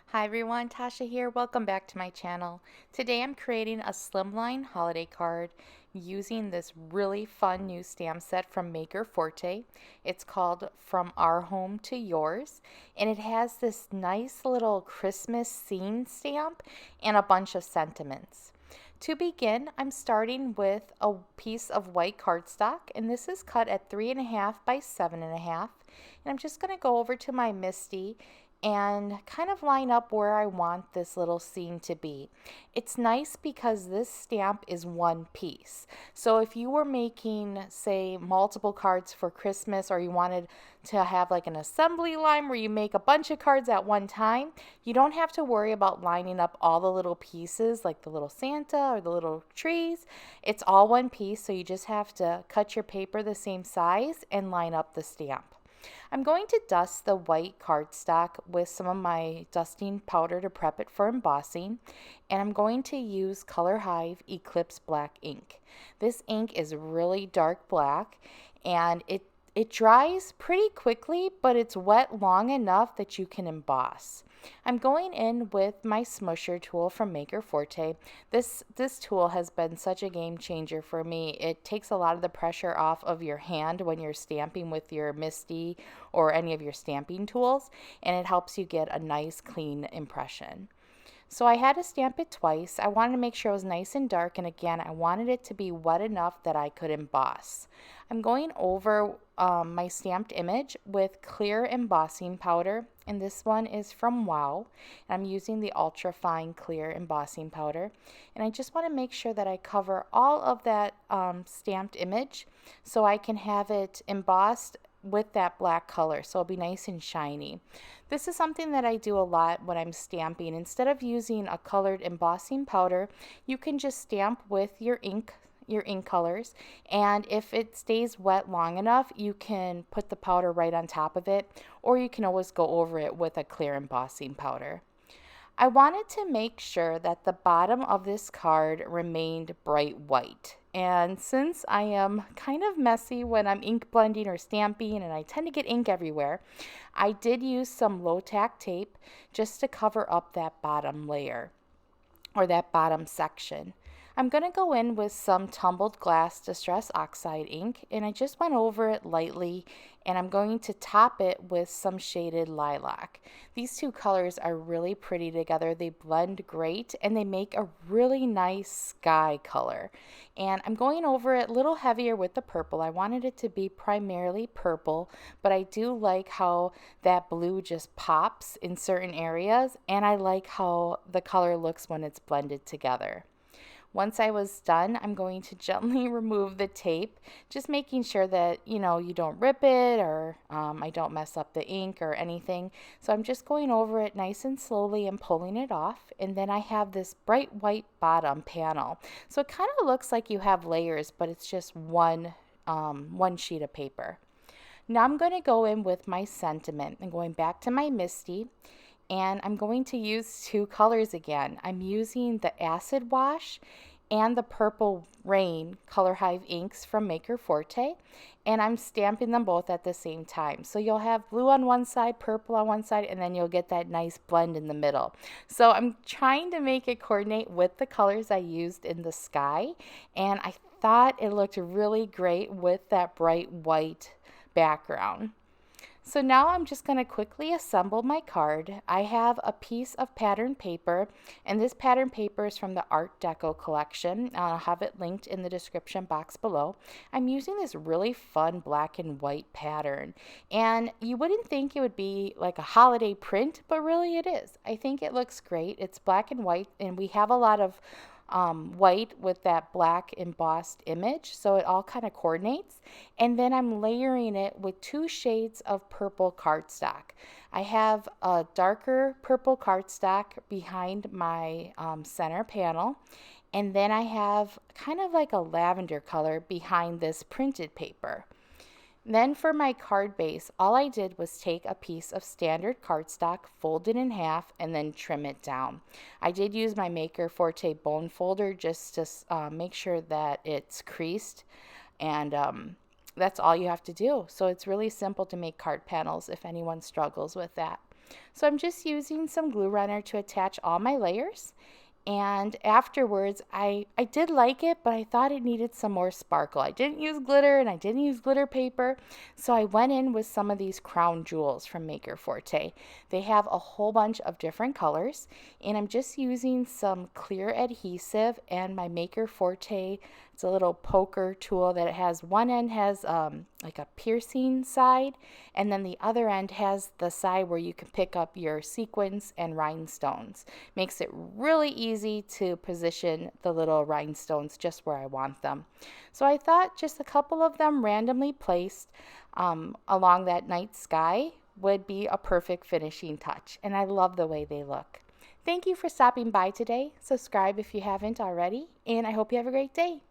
Hi everyone, Tasha here. Welcome back to my channel. Today I'm creating a Slimline holiday card using this really fun new stamp set from Maker Forte. It's called From Our Home to Yours, and it has this nice little Christmas scene stamp and a bunch of sentiments. To begin, I'm starting with a piece of white cardstock, and this is cut at 3.5 by 7.5. And I'm just going to go over to my MISTI and kind of line up where I want this little scene to be. It's nice because this stamp is one piece. So if you were making, say, multiple cards for Christmas, or you wanted to have like an assembly line where you make a bunch of cards at one time, you don't have to worry about lining up all the little pieces like the little Santa or the little trees. It's all one piece, so you just have to cut your paper the same size and line up the stamp. I'm going to dust the white cardstock with some of my dusting powder to prep it for embossing, and I'm going to use Color Hive Eclipse Black ink. This ink is really dark black, and it dries pretty quickly, but it's wet long enough that you can emboss. I'm going in with my smusher tool from Maker Forte. This tool has been such a game changer for me. It takes a lot of the pressure off of your hand when you're stamping with your MISTI or any of your stamping tools, and it helps you get a nice clean impression. So I had to stamp it twice. I wanted to make sure it was nice and dark, and again, I wanted it to be wet enough that I could emboss. I'm going over my stamped image with clear embossing powder, and this one is from Wow. And I'm using the ultra fine clear embossing powder, and I just want to make sure that I cover all of that stamped image so I can have it embossed with that black color, so it'll be nice and shiny. This is something that I do a lot when I'm stamping. Instead of using a colored embossing powder, you can just stamp with your ink colors, and if it stays wet long enough, you can put the powder right on top of it, or you can always go over it with a clear embossing powder. I wanted to make sure that the bottom of this card remained bright white. And since I am kind of messy when I'm ink blending or stamping and I tend to get ink everywhere, I did use some low tack tape just to cover up that bottom layer or that bottom section. I'm going to go in with some tumbled glass distress oxide ink, and I just went over it lightly, and I'm going to top it with some shaded lilac. These two colors are really pretty together. They blend great, and they make a really nice sky color. And I'm going over it a little heavier with the purple. I wanted it to be primarily purple, but I do like how that blue just pops in certain areas, and I like how the color looks when it's blended together. Once I was done, I'm going to gently remove the tape, just making sure that, you don't rip it, or I don't mess up the ink or anything. So I'm just going over it nice and slowly and pulling it off. And then I have this bright white bottom panel. So it kind of looks like you have layers, but it's just one sheet of paper. Now I'm going to go in with my sentiment and going back to my MISTI, and I'm going to use two colors again. I'm using the Acid Wash and the Purple Rain Color Hive inks from Maker Forte, and I'm stamping them both at the same time. So you'll have blue on one side, purple on one side, and then you'll get that nice blend in the middle. So I'm trying to make it coordinate with the colors I used in the sky, and I thought it looked really great with that bright white background. So now I'm just going to quickly assemble my card. I have a piece of pattern paper, and this pattern paper is from the Art Deco collection. I'll have it linked in the description box below. I'm using this really fun black and white pattern, and you wouldn't think it would be like a holiday print, but really it is. I think it looks great. It's black and white, and we have a lot of white with that black embossed image, so it all kind of coordinates. And then I'm layering it with two shades of purple cardstock. I have a darker purple cardstock behind my center panel, and then I have kind of like a lavender color behind this printed paper. Then for my card base, all I did was take a piece of standard cardstock, fold it in half, and then trim it down. I did use my Maker Forte bone folder just to make sure that it's creased, and that's all you have to do. So it's really simple to make card panels if anyone struggles with that. So I'm just using some glue runner to attach all my layers. And afterwards, I did like it, but I thought it needed some more sparkle. I didn't use glitter and I didn't use glitter paper, so I went in with some of these crown jewels from Maker Forte. They have a whole bunch of different colors, and I'm just using some clear adhesive and my Maker Forte. It's a little poker tool that it has, one end has like a piercing side, and then the other end has the side where you can pick up your sequins and rhinestones. Makes it really easy to position the little rhinestones just where I want them. So I thought just a couple of them randomly placed along that night sky would be a perfect finishing touch, and I love the way they look. Thank you for stopping by today. Subscribe if you haven't already, and I hope you have a great day.